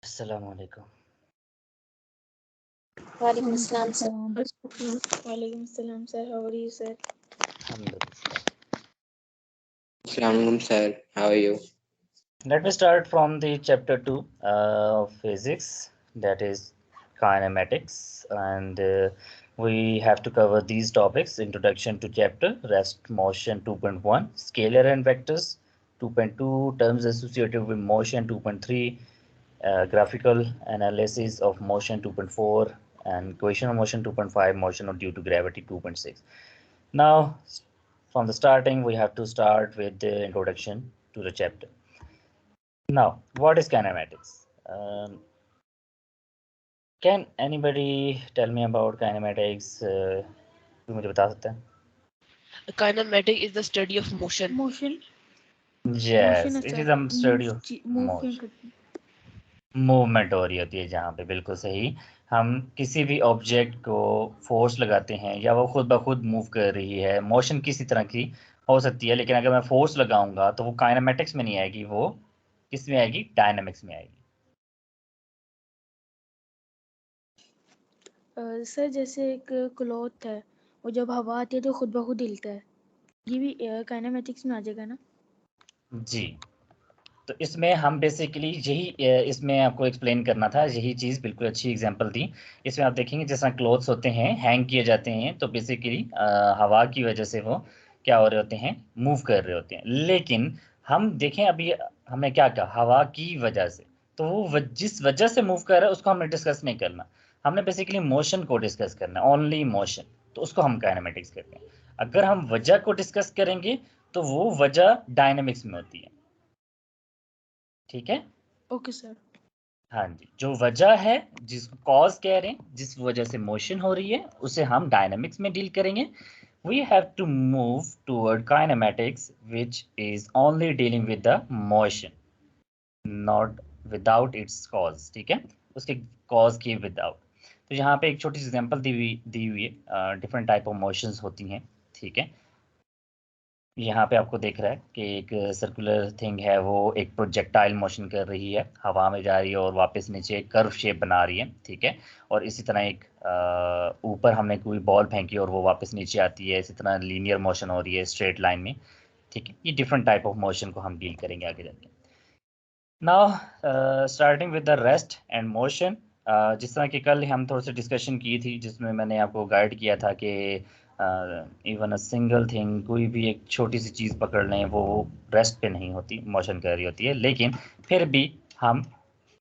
अस्सलाम वालेकुम। Walaikum Assalam, sir. Walaikum Assalam, sir. How are you, sir? Alhamdulillah. Assalamualaikum sir, how are you? Let me start from the chapter 2 of physics, that is kinematics, and we have to cover these topics: introduction to chapter, rest motion 2.1, scalar and vectors 2.2, terms associated with motion 2.3, graphical analysis of motion 2.4, and equation of motion 2.5, motion due to gravity 2.6. Now, from the starting, we have to start with the introduction to the chapter. Now, what is kinematics? Can anybody tell me about kinematics? कोई मुझे बता सकता है? Kinematic is the study of motion. Yes, it is a study of motion. Movement हो रही होती है जहाँ पे, बिल्कुल सही। हम किसी भी ऑब्जेक्ट को फोर्स लगाते हैं या वो खुद ब खुद मूव कर रही है, मोशन किसी तरह की हो सकती है, लेकिन अगर मैं फोर्स लगाऊंगा तो वो काइनेमेटिक्स में नहीं आएगी, वो किस में आएगी? डायनामिक्स में आएगी। सर जैसे एक क्लॉथ है, वो जब हवा आती है तो खुद ब खुद हिलता है, ये भी काइनेमेटिक्स में आ जाएगा ना? जी, तो इसमें हम बेसिकली यही इसमें आपको एक्सप्लेन करना था, यही चीज़ बिल्कुल अच्छी एग्जांपल दी। इसमें आप देखेंगे जैसा क्लोथ्स होते हैं, हैंग किए जाते हैं, तो बेसिकली हवा की वजह से वो क्या हो रहे होते हैं? मूव कर रहे होते हैं। लेकिन हम देखें अभी हमने क्या कहा? हवा की वजह से, तो वो जिस वजह से मूव कर रहा है उसको हमने डिस्कस नहीं करना, हमने बेसिकली मोशन को डिस्कस करना है, ओनली मोशन, तो उसको हम काइनेमेटिक्स कहते हैं। अगर हम वजह को डिस्कस करेंगे तो वो वजह डायनेमिक्स में होती है। ठीक है? Okay sir. हाँ जी, जो वजह है, जिसको कॉज कह रहे हैं, जिस वजह से मोशन हो रही है, उसे हम डायनामिक्स में डील करेंगे। We have to move toward kinematics, which is only dealing with the motion, not without its cause. ठीक है, उसके कॉज के विदाउट। तो यहाँ पे एक छोटी सी एग्जांपल दी हुई है, डिफरेंट टाइप ऑफ मोशंस होती हैं। ठीक है, यहाँ पे आपको देख रहा है कि एक सर्कुलर थिंग है, वो एक प्रोजेक्टाइल मोशन कर रही है, हवा में जा रही है और वापस नीचे एक कर्व शेप बना रही है। ठीक है, और इसी तरह एक ऊपर हमने कोई बॉल फेंकी और वो वापस नीचे आती है, इसी तरह लीनियर मोशन हो रही है स्ट्रेट लाइन में। ठीक है, ये डिफरेंट टाइप ऑफ मोशन को हम डील करेंगे आगे जाके। Now starting with the rest and motion, जिस तरह कि कल हम थोड़ा सा डिस्कशन की थी, जिसमें मैंने आपको गाइड किया था कि इवन अ सिंगल थिंग, कोई भी एक छोटी सी चीज़ पकड़ लें, वो रेस्ट पे नहीं होती, मोशन कर रही होती है, लेकिन फिर भी हम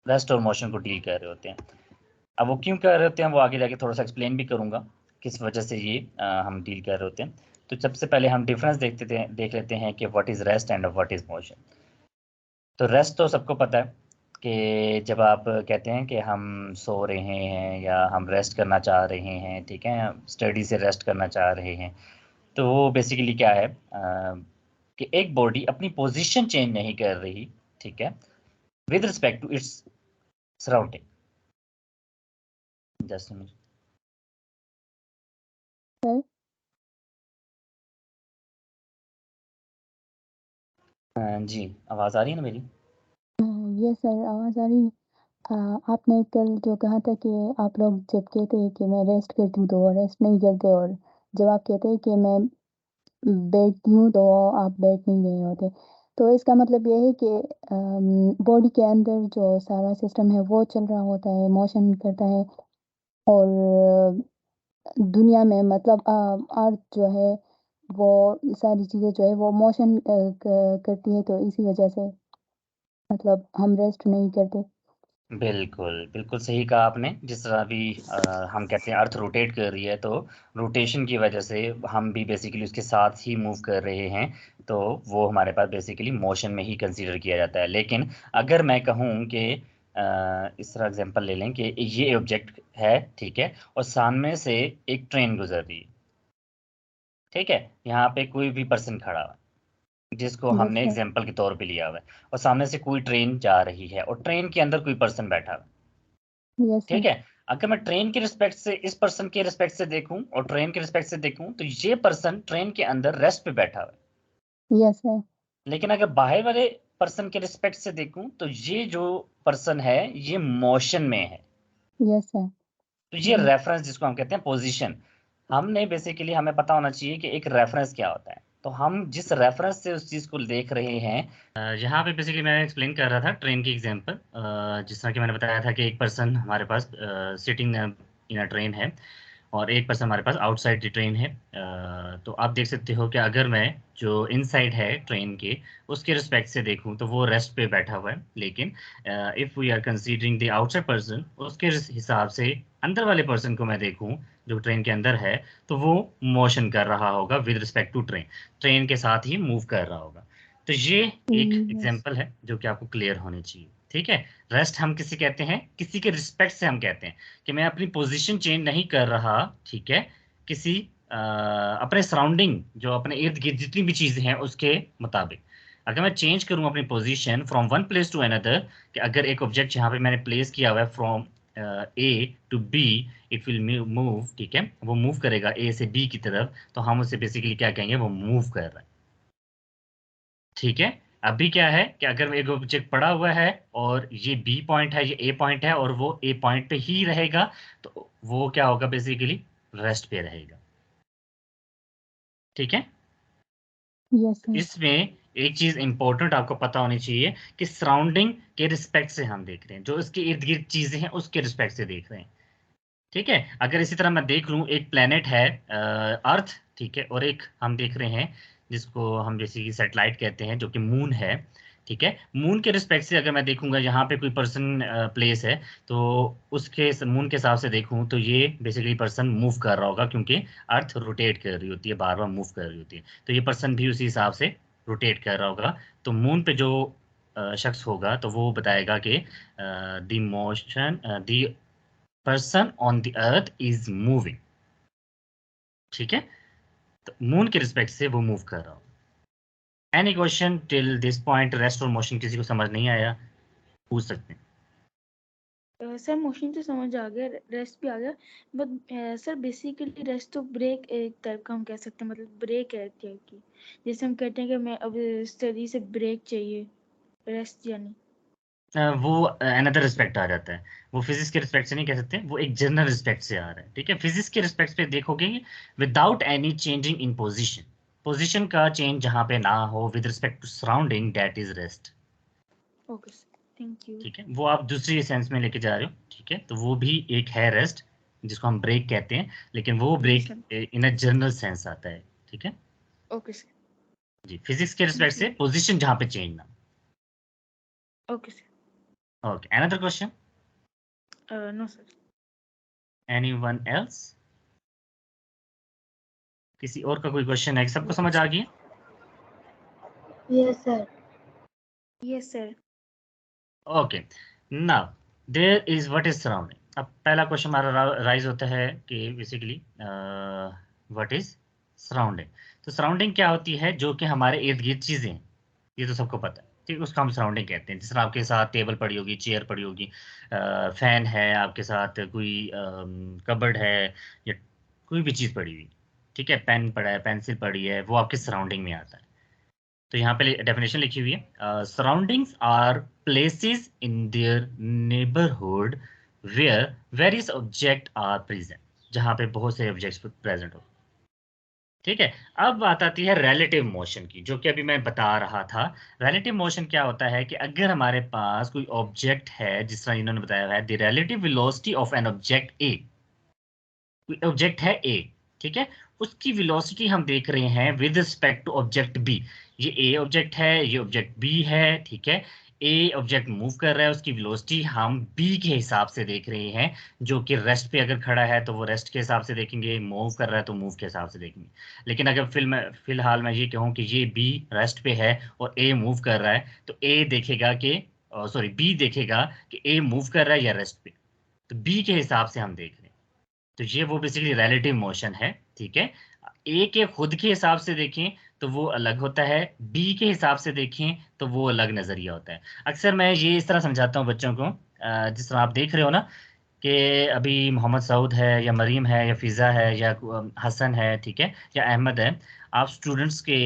रेस्ट और मोशन को डील कर रहे होते हैं। अब वो क्यों कर रहे होते हैं वो आगे जाके थोड़ा सा एक्सप्लेन भी करूँगा, किस वजह से ये हम डील कर रहे होते हैं। तो सबसे पहले हम डिफरेंस देख लेते हैं कि what is rest and what is motion. तो रेस्ट तो सबको पता है कि जब आप कहते हैं कि हम सो रहे हैं या हम रेस्ट करना चाह रहे हैं, ठीक है, स्टडी से रेस्ट करना चाह रहे हैं, तो वो बेसिकली क्या है कि एक बॉडी अपनी पोजीशन चेंज नहीं कर रही, ठीक है, with respect to its surrounding. Just a minute. जी, आवाज़ आ रही है ना मेरी? यस सर, आवाज़ आ रही है। आपने कल जो कहा था कि आप लोग जब कहते हैं कि मैं रेस्ट करती हूँ तो रेस्ट नहीं करते, और जब आप कहते हैं कि मैं बैठती हूँ तो आप बैठ नहीं रहे होते। तो इसका मतलब ये है कि बॉडी के अंदर जो सारा सिस्टम है वो चल रहा होता है, मोशन करता है, और दुनिया में मतलब अर्थ जो है वो सारी चीज़ें जो है वो मोशन करती है, तो इसी वजह से मतलब हम रेस्ट नहीं करते। बिल्कुल, बिल्कुल सही कहा आपने। जिस तरह अभी हम कहते हैं अर्थ रोटेट कर रही है, तो रोटेशन की वजह से हम भी बेसिकली उसके साथ ही मूव कर रहे हैं, तो वो हमारे पास बेसिकली मोशन में ही कंसीडर किया जाता है। लेकिन अगर मैं कहूँ कि इस तरह एग्जांपल ले लें कि ये ऑब्जेक्ट है, ठीक है, और सामने से एक ट्रेन गुजर रही है, ठीक है, यहाँ पे कोई भी पर्सन खड़ा हुआ है, जिसको यस हमने सर। एग्जाम्पल के तौर पे लिया हुआ है, और सामने से कोई ट्रेन जा रही है और ट्रेन के अंदर कोई पर्सन बैठा हुआ है, यस ठीक सर। है। अगर मैं ट्रेन के रिस्पेक्ट से, इस पर्सन के रिस्पेक्ट से देखूं और ट्रेन के रिस्पेक्ट से देखूं, तो ये पर्सन ट्रेन के अंदर रेस्ट पे बैठा हुआ है। Yes sir. लेकिन अगर बाहर वाले पर्सन के रिस्पेक्ट से देखूं तो ये जो पर्सन है ये मोशन में है, यस सर। तो ये रेफरेंस जिसको हम कहते हैं पोजीशन, हमने बेसिकली हमें पता होना चाहिए कि एक रेफरेंस क्या होता है। तो हम जिस रेफरेंस से उस चीज़ को देख रहे हैं, यहाँ पे बेसिकली मैं एक्सप्लेन कर रहा था ट्रेन की एग्जांपल, जिस तरह कि मैंने बताया था कि एक पर्सन हमारे पास सिटिंग इन अ ट्रेन है और एक पर्सन हमारे पास आउटसाइड द ट्रेन है। तो आप देख सकते हो कि अगर मैं जो इनसाइड है ट्रेन के उसके रिस्पेक्ट से देखूं तो वो रेस्ट पे बैठा हुआ है, लेकिन if we are considering the outside person, उसके हिसाब से अंदर वाले पर्सन को मैं देखूं जो ट्रेन के अंदर है, तो वो मोशन कर रहा होगा with respect to train, train के साथ ही मूव कर रहा होगा। तो ये एक एग्जाम्पल है जो कि आपको क्लियर होनी चाहिए। ठीक है, रेस्ट हम किसी कहते हैं, किसी के रिस्पेक्ट से हम कहते हैं कि मैं अपनी पोजीशन चेंज नहीं कर रहा, ठीक है, किसी अपने सराउंडिंग जो अपने इर्द गिर्द जितनी भी चीजें हैं उसके मुताबिक। अगर मैं चेंज करूं अपनी position from one place to another, कि अगर एक ऑब्जेक्ट यहाँ पे मैंने प्लेस किया हुआ है from A to B, it will move, ठीक है, वो मूव करेगा ए से बी की तरफ, तो हम उसे बेसिकली क्या कहेंगे, वो मूव कर रहा है। ठीक है, अभी क्या है कि अगर एक ऑब्जेक्ट पड़ा हुआ है और ये बी पॉइंट है, ये ए पॉइंट है और वो ए पॉइंट पे ही रहेगा, तो वो क्या होगा, बेसिकली रेस्ट पे रहेगा। ठीक है, यस सर। इसमें एक चीज इंपॉर्टेंट आपको पता होनी चाहिए कि सराउंडिंग के रिस्पेक्ट से हम देख रहे हैं, जो उसके इर्द गिर्द चीजें हैं उसके रिस्पेक्ट से देख रहे हैं। ठीक है, अगर इसी तरह मैं देख लूं, एक प्लेनेट है अर्थ, ठीक है, और एक हम देख रहे हैं जिसको हम जैसे कि सैटेलाइट कहते हैं जो कि मून है। ठीक है, मून के रिस्पेक्ट से अगर मैं देखूंगा यहाँ पे कोई पर्सन प्लेस है, तो उसके मून के हिसाब से देखूं तो ये बेसिकली पर्सन मूव कर रहा होगा, क्योंकि अर्थ रोटेट कर रही होती है, बार बार मूव कर रही होती है, तो ये पर्सन भी उसी हिसाब से रोटेट कर रहा होगा। तो मून पे जो शख्स होगा तो वो बताएगा कि the motion the person on the earth is moving. ठीक है, तो मून के रिस्पेक्ट से वो मूव कर रहा हो। Any question till this point, rest और मोशन किसी को समझ नहीं आया, पूछ सकते हैं। सर मोशन तो समझ आ गया, रेस्ट भी आ गया, बट सर बेसिकली रेस्ट तो ब्रेक एक टाइप का हम कह सकते हैं, मतलब ब्रेक है एक टाइप की, जैसे हम कहते हैं कि मैं अब स्टडी से ब्रेक चाहिए, रेस्ट यानी वो अनदर रिस्पेक्ट आ जाता है, वो फिजिक्स के रिस्पेक्ट से नहीं कह सकते, वो एक जनरल रिस्पेक्ट से आ रहा है। ठीक है, फिजिक्स के रिस्पेक्ट पे देखोगे without any changing in position, position का चेंज जहां पे ना हो with respect to surrounding, that is rest. Okay sir, thank you. ठीक है, वो आप दूसरी सेंस में लेके जा रहे हो। ठीक है, तो वो भी एक है रेस्ट जिसको हम ब्रेक कहते हैं, लेकिन वो break in a general sense आता है। ठीक है ओके सर। जी, फिजिक्स के रिस्पेक्ट से पोजीशन जहां पे चेंज ना। Okay sir. Okay, another question, no sir. Anyone else? किसी और का कोई क्वेश्चन है? सबको समझ आ गई? Yes sir. Yes sir. Okay, now there is what is surrounding. अब पहला क्वेश्चन हमारा राइज होता है कि बेसिकली व्हाट इज सराउंडिंग। तो सराउंडिंग क्या होती है, जो कि हमारे इर्द गिर्द चीजें हैं, ये तो सबको पता है। ठीक, उसको हम सराउंडिंग कहते हैं। जिस तरह आपके साथ टेबल पड़ी होगी, चेयर पड़ी होगी, फैन है आपके साथ, कोई कबर्ड है, या कोई भी चीज़ पड़ी हुई, ठीक है, पेन पड़ा है, पेंसिल पड़ी है, वो आपके सराउंडिंग में आता है। तो यहाँ पे डेफिनेशन लिखी हुई है, surroundings are places in their neighbourhood where various object are present, जहाँ पे बहुत से ऑब्जेक्ट्स प्रेजेंट हो। ठीक है, अब बात आती है रिलेटिव मोशन की, जो कि अभी मैं बता रहा था। रिलेटिव मोशन क्या होता है कि अगर हमारे पास कोई ऑब्जेक्ट है, जिस तरह इन्होंने बताया है, the relative velocity of an object A, कोई ऑब्जेक्ट है ए, ठीक है, उसकी वेलोसिटी हम देख रहे हैं with respect to object B. ये ए ऑब्जेक्ट है, ये ऑब्जेक्ट बी है, ठीक है, ए ऑब्जेक्ट मूव कर रहा है, उसकी वेलोसिटी हम बी के हिसाब से देख रहे हैं, जो कि रेस्ट पे अगर खड़ा है तो वो रेस्ट के हिसाब से देखेंगे, मूव कर रहा है तो मूव के हिसाब से देखेंगे। लेकिन अगर फिलहाल मैं ये कहूँ कि ये बी रेस्ट पे है और ए मूव कर रहा है, तो ए देखेगा कि सॉरी, बी देखेगा कि ए मूव कर रहा है या रेस्ट पे, तो बी के हिसाब से हम देख रहे हैं। तो ये वो बेसिकली रिलेटिव मोशन है। ठीक है, ए के खुद के हिसाब से देखें तो वो अलग होता है, बी के हिसाब से देखें तो वो अलग नजरिया होता है। अक्सर मैं ये इस तरह समझाता हूँ बच्चों को, जिस तरह आप देख रहे हो ना कि अभी मोहम्मद सऊद है या मरीम है या फिज़ा है या हसन है, ठीक है, या अहमद है, आप स्टूडेंट्स के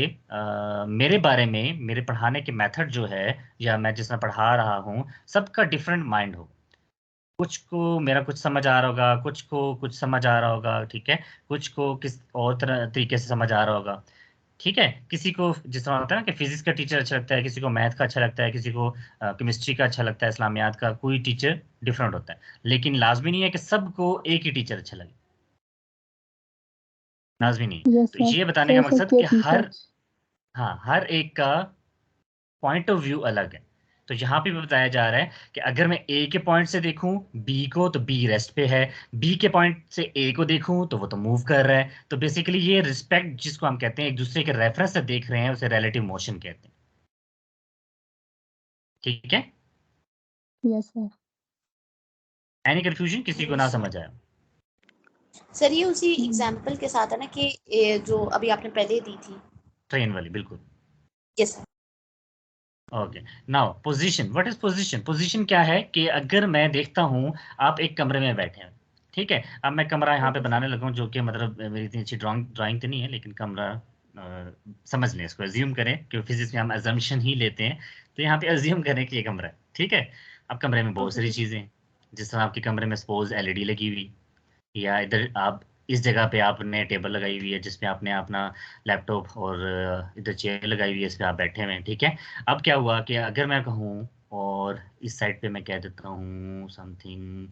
मेरे बारे में, मेरे पढ़ाने के मेथड जो है या मैं जिस तरह पढ़ा रहा हूँ, सबका डिफरेंट माइंड हो। कुछ को मेरा कुछ समझ आ रहा होगा, कुछ को कुछ समझ आ रहा होगा, ठीक है, कुछ को किस और तरह तरीके से समझ आ रहा होगा, ठीक है। किसी को जिस तरह होता है ना कि फिजिक्स का टीचर अच्छा लगता है, किसी को मैथ का अच्छा लगता है, किसी को केमिस्ट्री का अच्छा लगता है, इस्लामियात का, कोई टीचर डिफरेंट होता है। लेकिन लाजमी नहीं है कि सबको एक ही टीचर अच्छा लगे, लाजमी नहीं। यस तो सर। ये बताने सर का सर मकसद के कि हर, टीचर्स। हाँ, हर एक का पॉइंट ऑफ व्यू अलग है। तो यहाँ पे भी बताया जा रहा है कि अगर मैं ए के पॉइंट से देखूं बी को, तो बी रेस्ट पे है, बी के पॉइंट से ए को देखूं तो वो तो मूव कर रहा है। तो बेसिकली ये रिस्पेक्ट जिसको हम कहते हैं, एक दूसरे के रेफरेंस से देख रहे हैं, उसे रिलेटिव मोशन कहते हैं, ठीक है। Yes sir. एनी कंफ्यूजन, किसी को ना समझ आया? सर ये उसी एग्जाम्पल के साथ है ना कि ये जो अभी आपने पहले दी थी। ट्रेन वाली, बिल्कुल। Yes sir. Okay, now position, what is position? Position क्या है कि अगर मैं देखता हूं आप एक कमरे में बैठे हैं, ठीक है, अब मैं कमरा यहाँ पे बनाने लगा हूँ, जो कि मतलब मेरी इतनी अच्छी ड्राइंग तो नहीं है, लेकिन कमरा समझ लें, इसको अज्यूम करें, कि फिजिक्स में हम अजम्पशन ही लेते हैं। तो यहाँ पे अज्यूम करें कि ये कमरा है, ठीक है। अब कमरे में बहुत सारी चीज़ें हैं, जिस तरह आपके कमरे में सपोज एलईडी लगी हुई, या इधर आप इस जगह पे आपने टेबल लगाई हुई है जिसमें आपने अपना लैपटॉप, और इधर चेयर लगाई हुई है, इस पे आप बैठे हुए हैं, ठीक है। अब क्या हुआ कि अगर मैं कहूँ और इस साइड पे मैं कह देता हूँ समथिंग,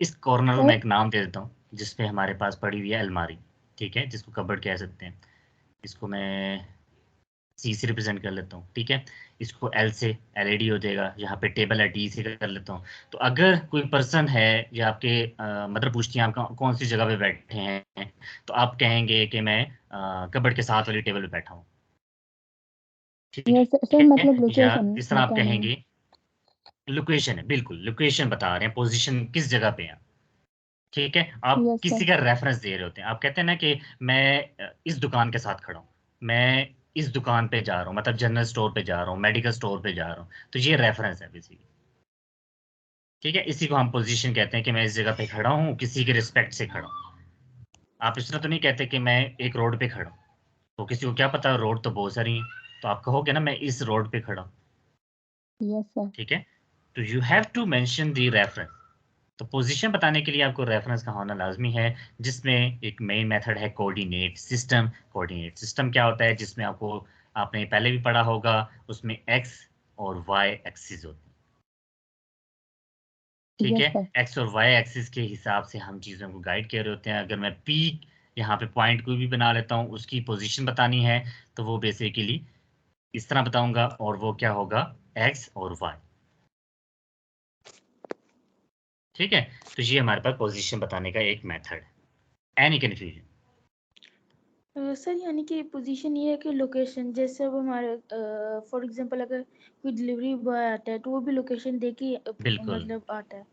इस कॉर्नर को सर मैं एक नाम दे देता हूँ, जिसपे हमारे पास पड़ी हुई है अलमारी, ठीक है, जिसको कबर्ड कह सकते हैं। इसको मैं सी से रिप्रेजेंट कर लेता हूँ, ठीक है। इसको एल से एलईडी हो जाएगा, यहाँ पे टेबल है, टी से कर लेता हूँ। तो अगर कोई पर्सन है या आपके मतलब पूछती हैं आप कौन सी जगह पे बैठे हैं, तो आप कहेंगे कि मैं कबर्ड के साथ वाली टेबल पे बैठा हूँ, ठीक यस सर, है। मतलब या लोकेशन इस तरह आप बताना है। कहेंगे, लोकेशन है, बिल्कुल लोकेशन बता रहे हैं, पोजीशन किस जगह पे है, ठीक है। आप यस किसी सर। का रेफरेंस दे रहे होते हैं, आप कहते हैं ना कि मैं इस दुकान के साथ खड़ा हूँ, मैं इस दुकान पे जा रहा हूँ, मतलब जनरल स्टोर पे जा रहा हूँ, मेडिकल स्टोर पे जा रहा हूँ, तो ये रेफरेंस है बेसिकली, ठीक है। इसी को हम पोजीशन कहते हैं कि मैं इस जगह पे खड़ा हूँ, किसी के रिस्पेक्ट से खड़ा हूँ। आप इस तरह तो नहीं कहते कि मैं एक रोड पे खड़ा हूँ, तो किसी को क्या पता, रोड तो बहुत सारी है, तो आप कहोगे ना मैं इस रोड पे खड़ा हूँ, यस सर। ठीक है। तो you have to mention the reference. तो पोजीशन बताने के लिए आपको रेफरेंस का होना लाजमी है, जिसमें एक मेन मेथड है कोऑर्डिनेट सिस्टम। कोऑर्डिनेट सिस्टम क्या होता है, जिसमें आपको, आपने पहले भी पढ़ा होगा, उसमें एक्स और वाई एक्सिस होती है, ठीक यस है। सर। एक्स और वाई एक्सिस के हिसाब से हम चीज़ों को गाइड कर रहे होते हैं। अगर मैं पी यहाँ पे पॉइंट कोई भी बना लेता हूँ, उसकी पोजीशन बतानी है, तो वो बेसिकली इस तरह बताऊंगा, और वो क्या होगा, एक्स और वाई, ठीक है। तो ये हमारे पास पोजीशन बताने का एक मेथड है। Any confusion? सर यानी कि पोजीशन ये है कि लोकेशन, जैसे अब हमारे फॉर एग्जांपल अगर कोई डिलीवरी बॉय आता है तो वो भी लोकेशन दे के बिल्कुल, मतलब आता है,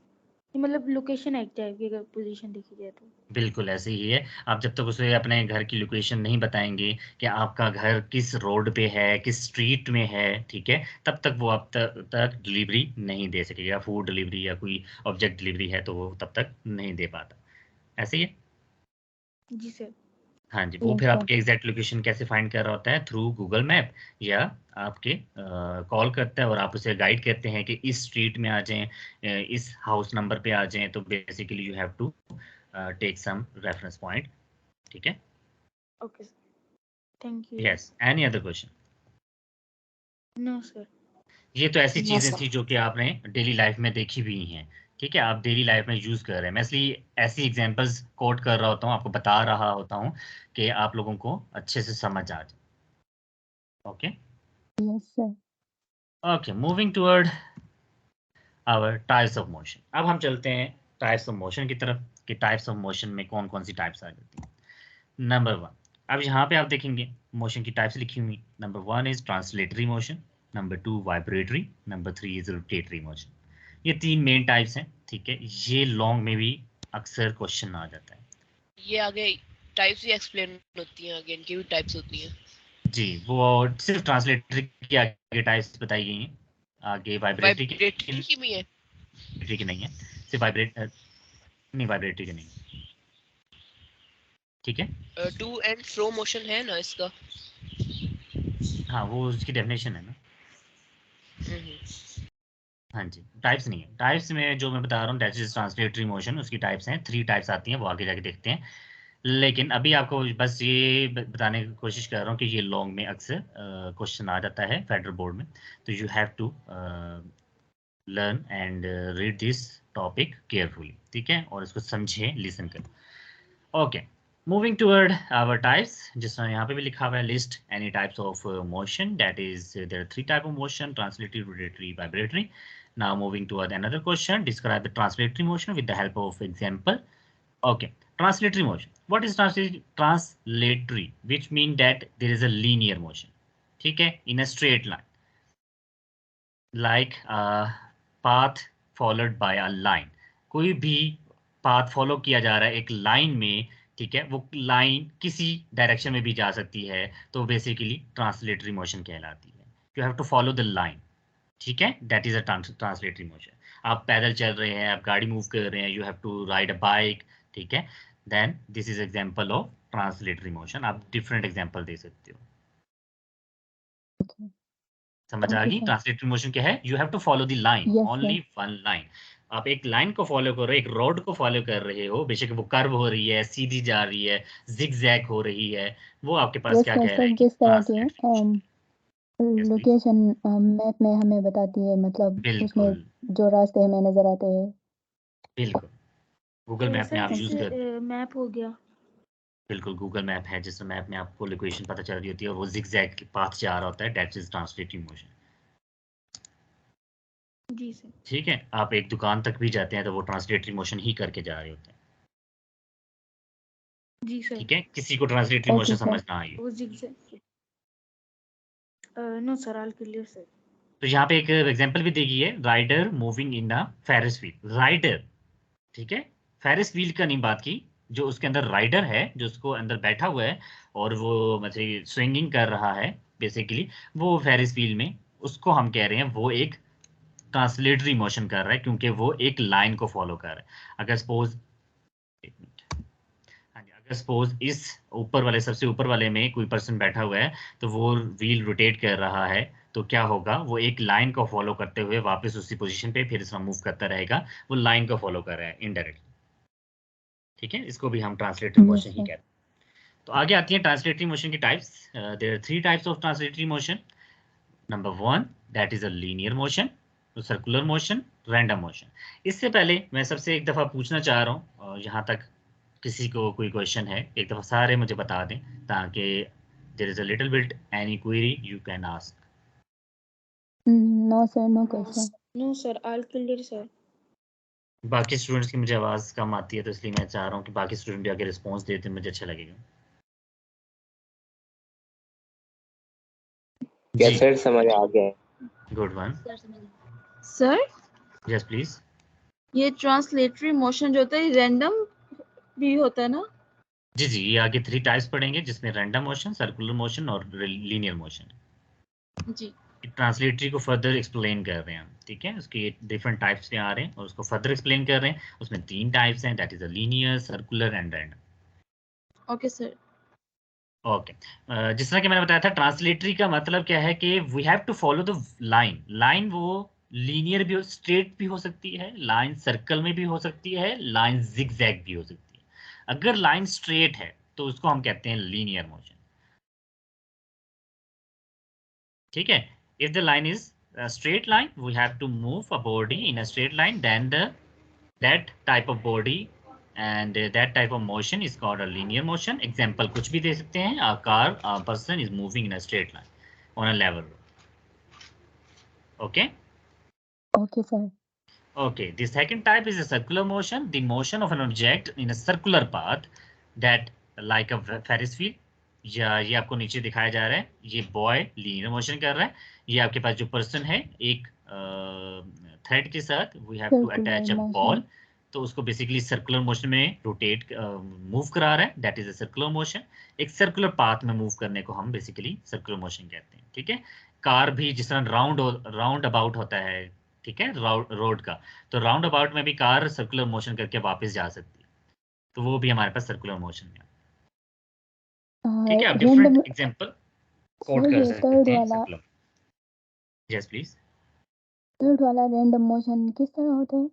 ये मतलब लोकेशन है एक टाइप की, अगर पोजीशन देखी जाए तो। बिल्कुल ऐसे ही है। आप जब तक उसे अपने घर की लोकेशन नहीं बताएंगे कि आपका घर किस रोड पे है, किस स्ट्रीट में है, ठीक है, तब तक वो आप तक डिलीवरी नहीं दे सकेगा। फूड डिलीवरी या कोई ऑब्जेक्ट डिलीवरी है तो वो तब तक नहीं दे पाता, ऐसे ही है। जी सर। हाँ जी, वो यस फिर सर। आपके एग्जैक्ट लोकेशन कैसे फाइंड कर रहा होता है, थ्रू गूगल मैप, या आपके कॉल करता है और आप उसे गाइड करते हैं कि इस स्ट्रीट में आ जाएं, इस हाउस नंबर पे आ जाएं। तो basically you have to take some reference point, ठीक है। Okay sir, thank you. Yes, any other question? No sir. ये तो ऐसी नो चीजें सर। थी जो कि आपने डेली लाइफ में देखी भी हैं, ठीक है, आप डेली लाइफ में यूज कर रहे हैं। मैं इसलिए ऐसी एग्जांपल्स कोट कर रहा होता हूँ, आपको बता रहा होता हूँ कि आप लोगों को अच्छे से समझ आ जाए। Okay yes sir. Okay, moving toward our types of motion. अब हम चलते हैं टाइप्स ऑफ मोशन की तरफ, कि टाइप्स ऑफ मोशन में कौन कौन सी टाइप्स आ जाती हैं। नंबर वन, अब यहाँ पे आप देखेंगे मोशन की टाइप्स लिखी हुई। Number one is translatory motion, number two vibratory, number three is rotatory motion. ये तीन मेन टाइप्स हैं, ठीक है। ये लॉन्ग में भी अक्सर क्वेश्चन आ जाता है। ये आगे टाइप्स ही एक्सप्लेन होती हैं, आगे इनकी भी टाइप्स होती हैं। जी, वो सिर्फ ट्रांसलेटरी की आगे टाइप्स बताई गई हैं, आगे वाइब्रेटरी वाइब्रेटरी की भी है। की नहीं है। सिर्फ नहीं वाइब्रेटरी का नहीं, ठीक है। टू एंड फ्रो मोशन है ना इसका? हाँ वो उसकी डेफिनेशन है ना। हाँ जी, टाइप्स नहीं है, टाइप्स में जो मैं बता रहा हूँ दैट इज ट्रांसलेटरी मोशन, उसकी टाइप्स हैं, 3 टाइप्स आती हैं, वो आगे जाके देखते हैं। लेकिन अभी आपको बस ये बताने की कोशिश कर रहा हूँ कि ये लॉन्ग में अक्सर क्वेश्चन आ जाता है फेडरल बोर्ड में, तो you have to learn and read this topic carefully, ठीक है, और इसको समझें, लिसन करें। Okay, moving toward our types, जिस तरह यहाँ पे भी लिखा हुआ है, list any types of motion, that is there are 3 type of motion, translatory, rotatory, vibratory. Now moving toward another question, describe the translatory motion with the help of example. Okay, translatory motion. What is translatory? Which mean that there is a linear motion. ठीक है, in a straight line, like path followed by a line. कोई भी path follow किया जा रहा है एक line में, ठीक है, वो line किसी डायरेक्शन में भी जा सकती है, तो बेसिकली ट्रांसलेटरी मोशन कहलाती है। You have to follow the line, ठीक है, that is a translatory motion. आप पैदल चल रहे हैं, आप गाड़ी मूव कर रहे हैं, you have to ride a bike, ठीक है, then this is example of translatory motion. आप डिफरेंट एग्जांपल दे सकते हो। समझ आ गई? ट्रांसलेटरी मोशन क्या है? You have to follow the line, only one line. आप एक लाइन को फॉलो कर रहे हो, एक रोड को फॉलो कर रहे हो, बेशक वो कर्व हो रही है, सीधी जा रही है, जिगजैग हो रही है, वो आपके पास क्या कह रहा है कि जिस तरह की लोकेशन मैप में हमें बताती है, मतलब उसमें जो रास्ते हमें नजर आते हैं। बिल्कुल, गूगल मैप में आप यूज कर, मैप हो गया, बिल्कुल गूगल मैप है, जिस मैप में आपको लोकेशन पता चल रही होती है और वो जिगजैग पाथ जा रहा होता है, दैट इज ट्रांसलेटरी मोशन। जी सर। ठीक है, आप एक दुकान तक भी जाते हैं तो वो ट्रांसलेटरी मोशन ही करके जा रहे होते हैं। जी सर। ठीक है, किसी को ट्रांसलेटरी मोशन समझ ना आई वो zigzag, no sir, all clear sir. तो यहाँ पे एक एग्जांपल भी देगी है, rider moving in a ferris wheel. Rider, ठीक है, फेरिस व्हील का नहीं बात की, जो उसके अंदर राइडर है, जो उसको अंदर बैठा हुआ है और वो मतलब स्विंगिंग कर रहा है बेसिकली, वो फेरिस व्हील में, उसको हम कह रहे हैं वो एक ट्रांसलेटरी मोशन कर रहा है, क्योंकि वो एक लाइन को फॉलो कर रहा है। अगर सपोज सपोज इस ऊपर वाले, सबसे ऊपर वाले में कोई पर्सन बैठा हुआ है, तो वो व्हील रोटेट कर रहा है, तो क्या होगा, वो एक लाइन को फॉलो करते हुए वापस उसी पोजीशन पे फिर इसमें मूव करता रहेगा, वो लाइन को फॉलो कर रहा है इनडायरेक्टली। ठीक है, इसको भी हम ट्रांसलेटरी मोशन ही कहते हैं। तो आगे आती है ट्रांसलेटरी मोशन की types. There are 3 types of translatory motion. Number 1, that is a linear motion, circular motion, random motion. इससे पहले मैं सबसे एक दफ़ा पूछना चाह रहा हूँ, यहाँ तक किसी को कोई क्वेश्चन है, एक दफ़ा सारे मुझे बता दें, ताकि there is a little bit any query you can ask. No sir, no question. No sir, all clear sir. बाकी स्टूडेंट्स की मुझे आवाज़ कम आती है, तो इसलिए मैं चाह रहा हूँ कि बाकी स्टूडेंट भी अगर रिस्पॉन्स देते मुझे अच्छा लगेगा। यस सर, समझ आ गया। Good one sir. Yes please. ये ट्रांसलेटरी मोशन जो होता है रैंडम भी होता है ना? जी जी, ये आगे 3 टाइप्स पढ़ेंगे, जिसमें रैंडम मोशन, सर्कुलर मोशन और लीनियर मोशन। जी, ट्रांसलेटरी को फर्दर एक्सप्लेन कर रहे हैं हम, ठीक है, उसके डिफरेंट टाइप्स में आ रहे हैं और उसको फर्दर एक्सप्लेन कर रहे हैं। उसमें 3 टाइप्स हैं, that is a linear, circular and random. Okay sir. Okay, जिस तरह कि मैंने बताया था, ट्रांसलेटरी का मतलब क्या है कि we have to follow the line. Line वो लीनियर भी हो, स्ट्रेट भी हो सकती है, लाइन सर्कल में भी हो सकती है, लाइन जिगजैग भी हो सकती है। अगर लाइन स्ट्रेट है तो उसको हम कहते हैं लीनियर मोशन, ठीक है। If the line is a straight line, we have to move a body in a straight line, then that type of body and that type of motion is called a linear motion. Example कुछ भी दे सकते हैं, a car, a person is moving in a straight line on a level road. Okay. Okay sir. Okay, the second type is a circular motion, the motion of an object in a circular path, that like a Ferris wheel, या ये आपको नीचे दिखाया जा रहा है, ये boy linear motion कर रहा है, ये आपके पास जो पर्सन है एक थ्रेड के साथ, we have to attach a ball, तो उसको बेसिकली सर्कुलर मोशन में रोटेट मूव करा रहा है, that is a circular motion. एक सर्कुलर पाथ में मूव करने को हम बेसिकली सर्कुलर मोशन कहते हैं, ठीक है। कार भी जिस तरह राउंड अबाउट होता है, ठीक है, रोड का। तो राउंड अबाउट में भी कार सर्कुलर मोशन करके वापस जा सकती है, तो वो भी हमारे पास सर्कुलर मोशन में। ठीक है, आप random different example quote sir कर ये सकते हैं सर्कुलर। Yes please. थर्ड वाला रैंडम मोशन किस तरह होता है?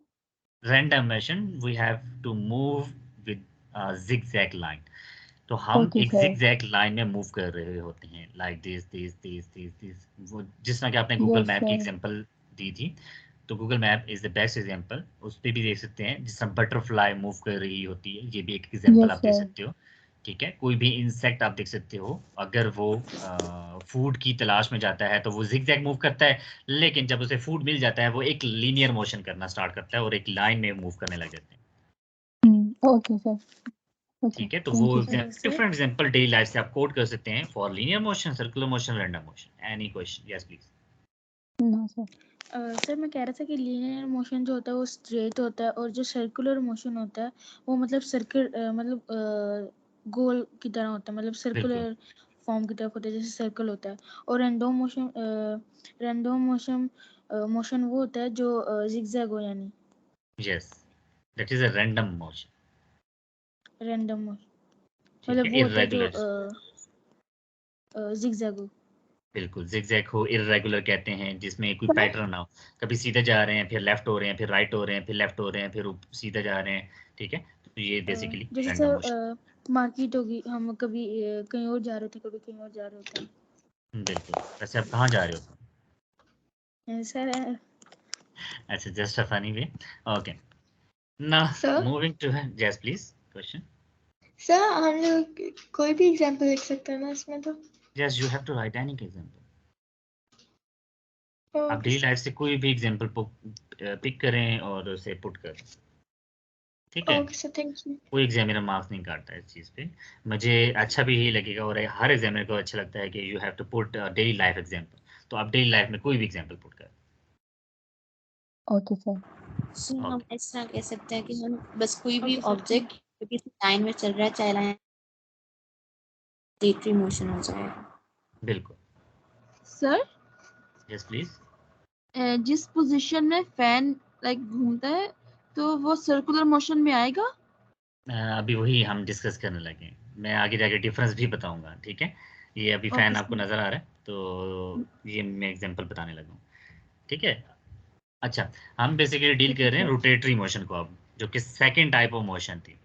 Random motion we have to move with zigzag line. तो हम ओके एक सर। zigzag लाइन में मूव कर रहे होते हैं, लाइक दिस। वो जिस तरह कि आपने गूगल यस मैप की सर। एग्जांपल दी थी, तो Google map is the best example. उस पे भी देख सकते हैं जिस तरह बटरफ्लाई मूव कर रही होती है, ये भी एक एग्जांपल यस आप देख सर। सकते हो। ठीक है, कोई भी इंसेक्ट आप देख सकते हो, अगर वो फूड की तलाश में जाता है तो वो जिगजैग मूव करता है, लेकिन जब उसे फूड मिल जाता है वो एक लीनियर मोशन करना स्टार्ट करता है और एक लाइन में मूव करने लग जाते हैं। Okay sir. ओके ठीक है, तो थैंक वो you sir. Different example daily life से आप कोड कर सकते हैं for linear motion, circular motion, random motion. Any question? Yes please. No sir. Sir मैं कह रहा था कि लीनियर मोशन जो होता है वो स्ट्रेट होता है, और जो सर्कुलर मोशन होता है वो मतलब सर्कल मतलब गोल की तरह होता है, मतलब बिल्कुल सर्कुलर फॉर्म की तरफ होता है, जैसे सर्कल होता है। और रैंडम मोशन वो होता है जो जिगजैग हो, यानी yes, that is a random motion. Random motion ठीक मतलब है, वो होता है जो इर्रेगुलर। जिगजैग हो। बिल्कुल, जिगजैग हो, इर्रेगुलर कहते हैं जिसमें कोई सर पैटर्न ना हो। कभी सीधे जा रहे हैं, फिर लेफ्ट हो रहे हैं, फिर राइट हो रहे हैं, फिर लेफ्ट हो रहे हैं, फिर सीधे जा रहे हैं। ठीक है, तो ये बेसिकली जैसे रैंडम मोशन। सर मार्केट होगी, हम कभी कहीं और जा रहे थे, कभी कहीं और जा रहे होते बिल्कुल। वैसे आप कहाँ जा रहे हो? हैं सर। अच्छा, just a funny way. Okay, now sir moving to yes please question. Sir हम लोग कोई भी एग्जांपल लिख सकते हैं ना इसमें तो? Yes, you have to write any example. आप ओके डेली सर। लाइफ से कोई भी एग्जांपल पिक करें और उसे पुट करें। ठीक है, ओके सर, थैंक यू। कोई एग्जामिनर मार्क्स नहीं काटता है इस चीज़ पे। मुझे अच्छा भी यही लगेगा और हर एग्जामिनर को अच्छा लगता है कि you have to put daily life example. तो आप डेली लाइफ में कोई भी एग्जांपल पुट करें। Okay sir. सो हम ओके, इस तरह कह सकते हैं कि हम बस कोई भी ओके सर, ऑब्जेक्ट जो किसी लाइन में चल रहा है, चाहे लाइन रोटेटरी मोशन हो जाएगा। बिल्कुल। Sir yes please. जिस पोजीशन में फैन लाइक घूमता है तो वो सर्कुलर मोशन में आएगा? अभी वही हम डिस्कस करने लगे हैं। मैं आगे जाके डिफरेंस भी बताऊंगा। ठीक है, ये अभी ओके फैन आपको सर। नजर आ रहा है, तो ये मैं एग्जांपल बताने लगा हूँ। ठीक है, अच्छा, हम बेसिकली डील कर रहे हैं रोटेटरी मोशन को अब, जो कि सेकंड टाइप ऑफ मोशन थी।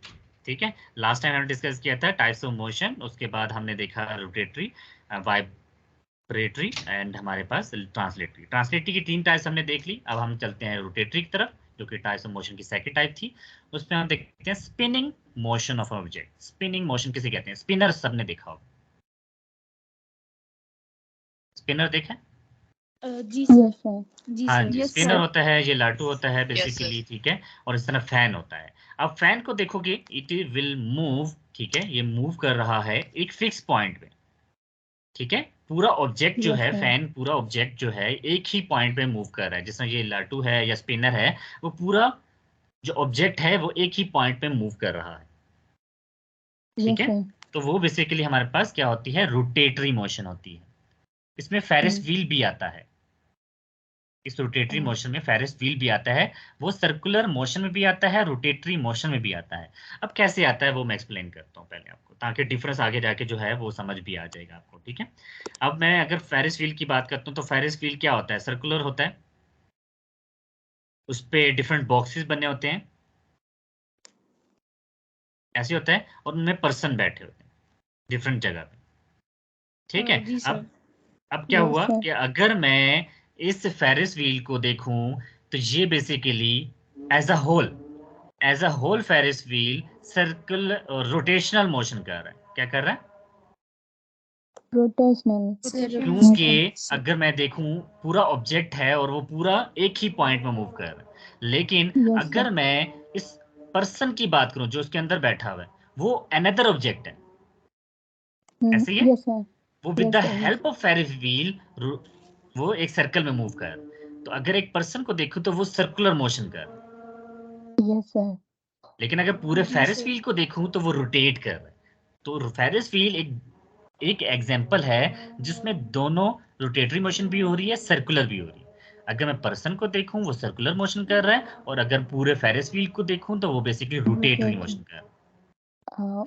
ठीक है, लास्ट टाइम हमने डिस्कस किया था टाइप्स ऑफ मोशन, उसके बाद हमने देखा रोटेटरी, वाइब्रेटरी एंड हमारे पास ट्रांसलेटरी। ट्रांसलेटरी की 3 टाइप्स हमने देख ली। अब हम चलते हैं रोटेटरी की तरफ, जो कि टाइप्स ऑफ मोशन की सेकंड टाइप थी। उसमें हम देखते हैं spinning motion of object. Spinning motion किसे कहते हैं? स्पिनर सबने देखा होगा। स्पिनर देखा है? जी सर। Yes sir. जी हाँ सर। जी, यस स्पिनर सर। होता है, ये लाटू होता है यस सर। बेसिकली। ठीक है, और इस तरह फैन होता है। अब फैन को देखोगे, इट विल मूव। ठीक है, ये मूव कर रहा है एक फिक्स पॉइंट पे। ठीक है, पूरा ऑब्जेक्ट जो यस है, सर। फैन पूरा ऑब्जेक्ट जो है एक ही पॉइंट पे मूव कर रहा है। जिसमें ये लाटू है या स्पिनर है, वो पूरा जो ऑब्जेक्ट है वो एक ही पॉइंट पे मूव कर रहा है। ठीक यस है, सर। तो वो बेसिकली हमारे पास क्या होती है? रोटेटरी मोशन होती है। इसमें फेरिस व्हील भी आता है। इस रोटेटरी मोशन में फेरिस व्हील भी आता है। वो सर्कुलर मोशन में भी आता है, रोटेटरी मोशन में भी आता है। अब कैसे आता है वो मैं एक्सप्लेन करता हूँ पहले आपको, ताकि डिफरेंस आगे जाके जो है वो समझ भी आ जाएगा आपको। ठीक है, अब मैं अगर फेरिस व्हील की बात करता हूँ, तो फेरिस व्हील क्या होता है? सर्कुलर होता है, उस पे डिफरेंट बॉक्सेस बने होते हैं, ऐसे होता है, और उनमें पर्सन बैठे होते हैं डिफरेंट जगह पे। ठीक है, जी सर। अब क्या यस हुआ सर। कि अगर मैं इस फेरिस व्हील को देखूं, तो ये basically as a whole ferris wheel circle rotational motion कर रहा है। क्या कर रहा है? रोटेशनल रोटेशनल क्योंकि मोशन। अगर मैं देखूं, पूरा ऑब्जेक्ट है और वो पूरा एक ही पॉइंट में मूव कर रहा है। लेकिन यस अगर सर। मैं इस पर्सन की बात करूं जो उसके अंदर बैठा हुआ है, वो अनदर ऑब्जेक्ट है। ऐसे ही है, यस सर। वो with yes the sir. Yes help of ferris wheel वो एक सर्कल में मूव कर रहा है। तो अगर एक पर्सन को देखो तो वो सर्कुलर मोशन कर रहा है। Yes sir. लेकिन अगर पूरे जी फेरिस सर। व्हील को देखूं तो वो रोटेट कर रहा है। तो फेरिस व्हील एक एग्जांपल है जिसमें दोनों रोटेटरी मोशन भी हो रही है, सर्कुलर भी हो रही है। अगर मैं पर्सन को देखूं वो सर्कुलर मोशन कर रहा है, और अगर पूरे फेरिस व्हील को देखूं तो वो बेसिकली रोटेटरी मोशन कर रहा है।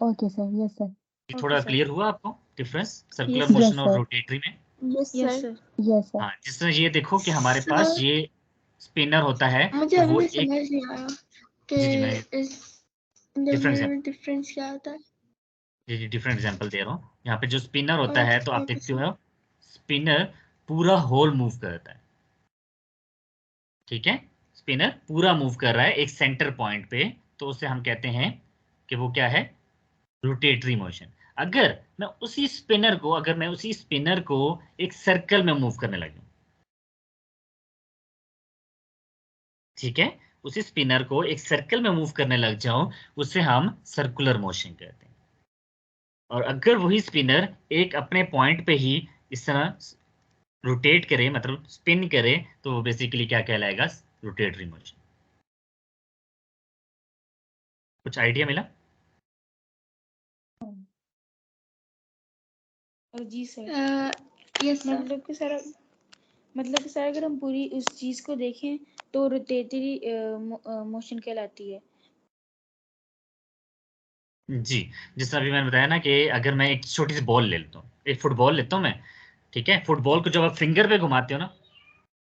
Okay sir, yes sir. ये ओके थोड़ा सर। क्लियर हुआ आपको डिफरेंस सर्कुलर Yes, मोशन और sir. रोटेटरी में? Yes yes sir. Sir. Yes sir. हाँ, जिस तरह ये देखो कि हमारे पास Sir, ये स्पिनर होता है, मुझे तो अभी वो भी एक समझ नहीं आया जी जी मैं कि इस दोनों डिफरेंट में डिफरेंस क्या होता है। जी डिफरेंट एग्जांपल दे रहा हूँ। यहाँ पे जो स्पिनर होता है, तो आप ओके देखते सर। हो स्पिनर पूरा होल मूव करता है, ठीक है। स्पिनर पूरा मूव कर रहा है एक सेंटर पॉइंट पे, तो उसे हम कहते हैं कि वो क्या है, रोटेटरी मोशन। अगर मैं उसी स्पिनर को एक सर्कल में मूव करने लगा, ठीक है, उसी स्पिनर को एक सर्कल में मूव करने लग जाऊं, उसे हम सर्कुलर मोशन कहते हैं। और अगर वही स्पिनर एक अपने पॉइंट पे ही इस तरह रोटेट करे, मतलब स्पिन करे, तो वो बेसिकली क्या कहलाएगा, रोटेटरी मोशन। कुछ आइडिया मिला? जी सर। Yes sir. मतलब कि सर अगर हम पूरी उस चीज को देखें तो रोटेटरी मोशन कहलाती है। जी, जिस तरह अभी मैंने बताया ना कि अगर मैं एक छोटी सी बॉल ले लेता हूँ, एक फुटबॉल लेता हूँ मैं, ठीक है। फुटबॉल को जब आप फिंगर पे घुमाते हो ना,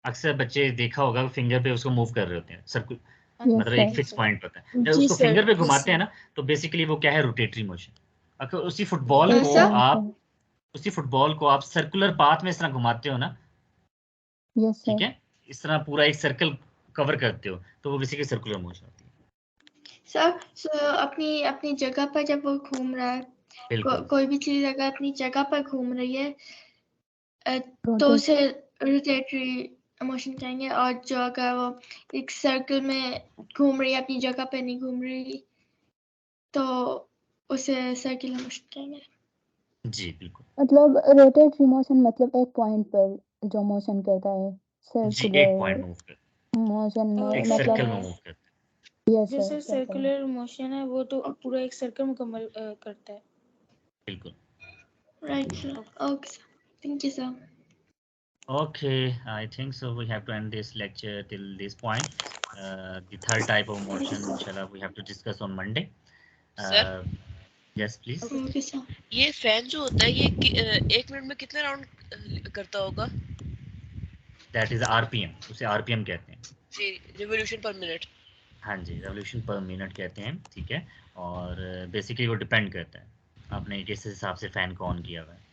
अक्सर बच्चे देखा होगा फिंगर पे उसको मूव कर रहे होते हैं, सर्कुल यस मतलब एक सर। फिक्स पॉइंट होता है। जब जी उसको सर। फिंगर पे यस घुमाते हैं सर। ना, तो बेसिकली वो क्या है, रोटेटरी मोशन। अगर उसी फुटबॉल Yes, को sir. आप सर्कुलर पाथ में इस तरह घुमाते हो ना, यस ठीक सर। है, इस तरह पूरा एक सर्कल कवर करते हो, तो वो बेसिकली सर्कुलर मोशन होती है। सर अपनी अपनी जगह पर जब वो घूम रहा है, बिल्कुल कोई भी चीज अगर अपनी जगह पर घूम रही है तो रोटेट। उसे रोटेटरी मोशन कहेंगे, और जो अगर वो एक सर्कल में घूम रही है, अपनी जगह पर नहीं घूम रही, तो उसे सर्कुलर मोशन कहेंगे। जी बिल्कुल मतलब रोटेटरी मोशन मतलब एक पॉइंट पर जो मोशन करता है, जी, एक पॉइंट सर्कुलर मूव कर, मोशन में एक सर सर्कल में मतलब मूव करते यस जो सर, सर सर्कुलर मोशन है वो तो पूरा एक सर्कल मुकम्मल करता है। हैं। बिल्कुल। Right sir. Okay sir, thank you sir. Okay, I think so. We have to end this lecture till this point. The third type of motion, inshallah, we have to discuss on Monday. Sir Yes, please. Okay sir. ये fan जो होता है ये 1 minute में कितने round करता होगा? That is RPM. उसे RPM कहते हैं। जी, रिवॉल्यूशन पर मिनट। हाँ जी, रेवोल्यूशन पर मिनट कहते हैं, ठीक है। और बेसिकली वो डिपेंड करता है आपने किस हिसाब से फैन को ऑन किया हुआ है।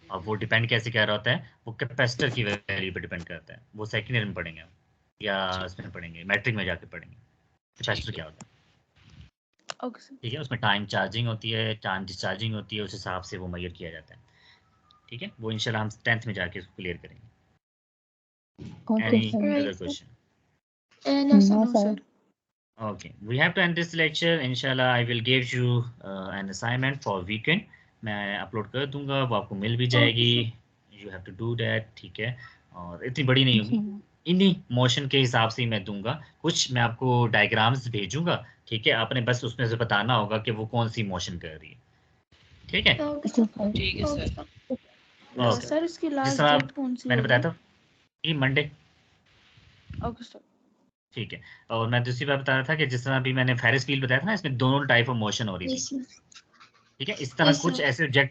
अब वो डिपेंड कैसे कर रहा होता है, वो कैपेसिटर की वैल्यू पे डिपेंड करता है। वो सेकेंड ईयर में पढ़ेंगे हम, या इसमें पढ़ेंगे, मैट्रिक में जाके पढ़ेंगे कैपेसिटर क्या होता है, ओके सर। ठीक है। उसमें टाइम चार्जिंग होती है, टाइम डिस्चार्जिंग होती है, उस हिसाब से वो मेजर किया जाता है, ठीक है। वो इंशाल्लाह हम 10th में जाके इसको क्लियर करेंगे। Okay any sir. Other question? No sir. No no sir. Sir. Okay, we have to end this lecture. Inshallah, I will give you an assignment for weekend. मैं अपलोड कर दूंगा, वो आपको मिल भी जाएगी। You have to do that, ठीक है। और इतनी बड़ी नहीं होगी, इन्हीं मोशन के हिसाब से ही मैं दूंगा। कुछ मैं आपको डायग्राम्स भेजूंगा, ठीक है। आपने बस उसमें से बताना होगा कि वो कौन सी मोशन कर रही है, ठीक है। Okay sir. ठीक है सर। ओके, सर इसकी जिस लास्ट तरह डेट कौन सी मैंने होगी? बताया था कि मंडे, ओके सर। ठीक है। और मैं दूसरी बात बता रहा था कि जिस तरह अभी मैंने फेरिस व्हील बताया था ना, इसमें दोनों टाइप ऑफ मोशन हो रही थी, यस सर। ठीक है। इस तरह Yes, कुछ sir. ऐसे ऑब्जेक्ट